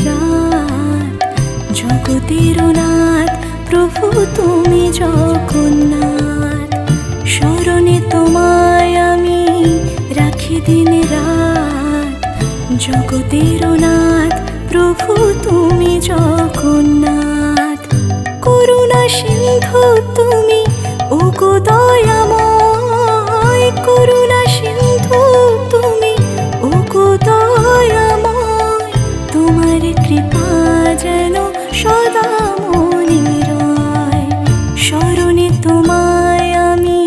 রাত, জগতের নাথ প্রভু তুমি জগন্নাথ। স্মরণে তোমায় আমি রাখি দিন রাত, জগতের নাথ প্রভু তুমি জগন্নাথ। করুণা সিন্ধু তুমি ওগো দয়াময়, করুণা সিন্ধু তুমি ওগো দয়াময়। তোমার কৃপা যেন সদা মনে রয়, স্মরণে তোমায় আমি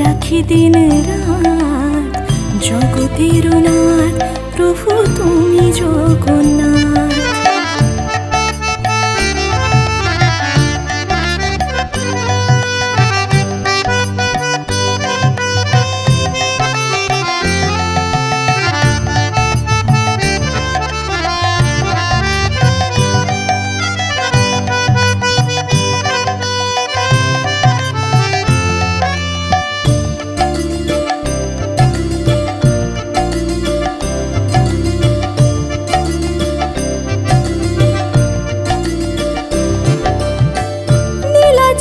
রাখি দিন রাত, জগতের নাথ প্রভু তুমি জগন্নাথ।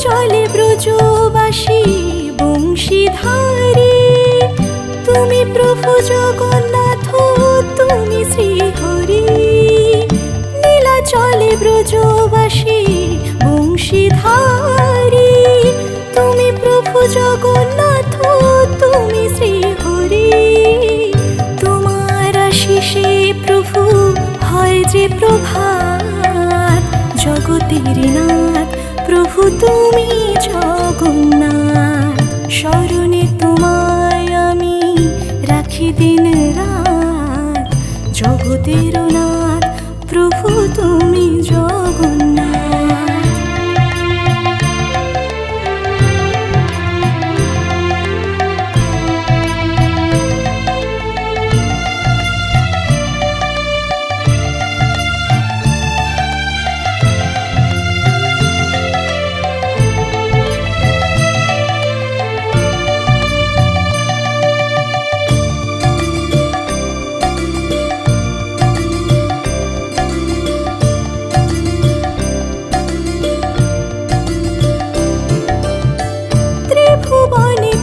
চলে ব্রজবাসী বংশীধারী, তুমি প্রভু জগন্নাথ তুমি শ্রীহরি। নীলা চলে ব্রজবাসী বংশীধারী, তুমি প্রভু জগন্নাথ তুমি শ্রীহরি। তোমার আশিসে প্রভু হয় যে প্রভাত, জগতের নাথ প্রভু তুমি জগন্নাথ। স্মরণে তোমায় আমি রাখি দিন রাত, জগতের নাথ প্রভু তুমি জগন্নাথ।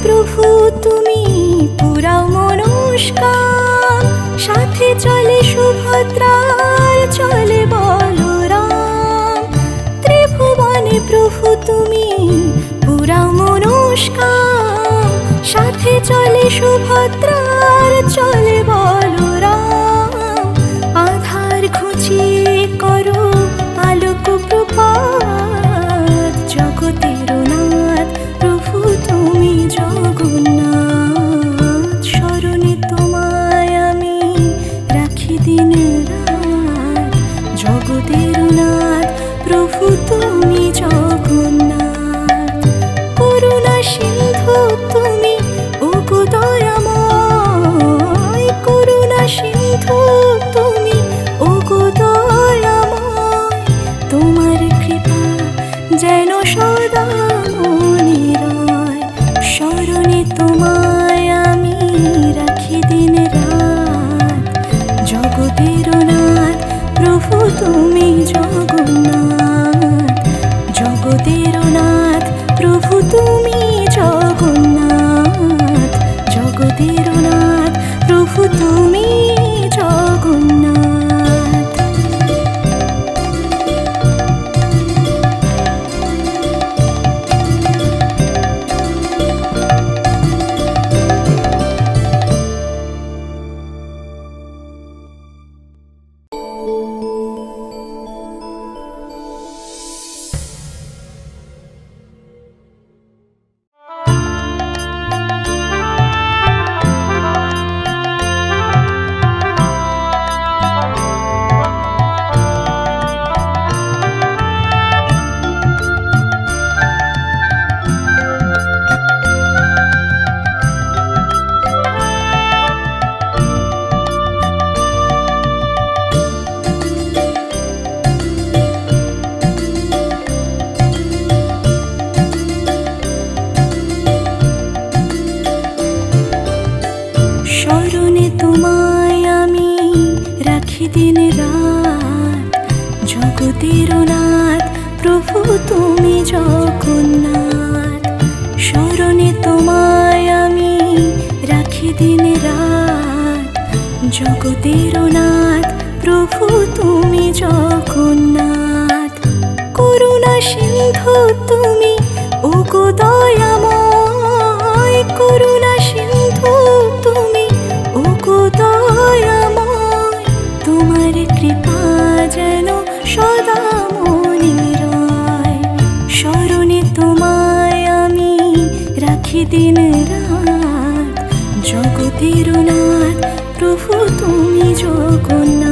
প্রভু তুমি পুরাও মনস্কাম, সাথে চলে সুভদ্রার চলে বলরাম। ত্রিভুবনে প্রভু তুমি পুরাও মনস্কাম, সাথে চলে সুভদ্রার চলে বলরাম। আধার ঘুচিয়ে করো আলোক প্রপাত, জগতের নাথ প্রভু তুমি জগন্নাথ। স্মরণে তোমায় আমি রাখি দিন রাত, জগতের নাথ প্রভু তুমি জগন্নাথ। করুণা সিন্ধু তুমি ওগো দয়াময়, করুণা সিন্ধু তুমি ওগো দয়াময়। তোমার কৃপা যেন সদা মনে রয়, স্মরণে তোমায় আমি রাখি দিন রাত, জগতের নাথ প্রভু তুমি জগন্নাথ। জগতের নাথ প্রভু তুমি জগন্নাথ, জগতের নাথ প্রভু তুমি জগন্নাথ। জগতের নাথ প্রভু তুমি জগন্নাথ। স্মরণে তোমায় আমি রাখি দিন রাত, জগতের নাথ প্রভু তুমি জগন্নাথ। করুণা সিন্ধু তুমি ওগো দয়াময়, করুণা সিন্ধু তুমি ওগো দয়াময়। তোমার কৃপা যেন সদা মনে রয়, স্মরণে তোমায় আমি রাখি দিন রাত, জগতের নাথ প্রভু তুমি জগন্নাথ।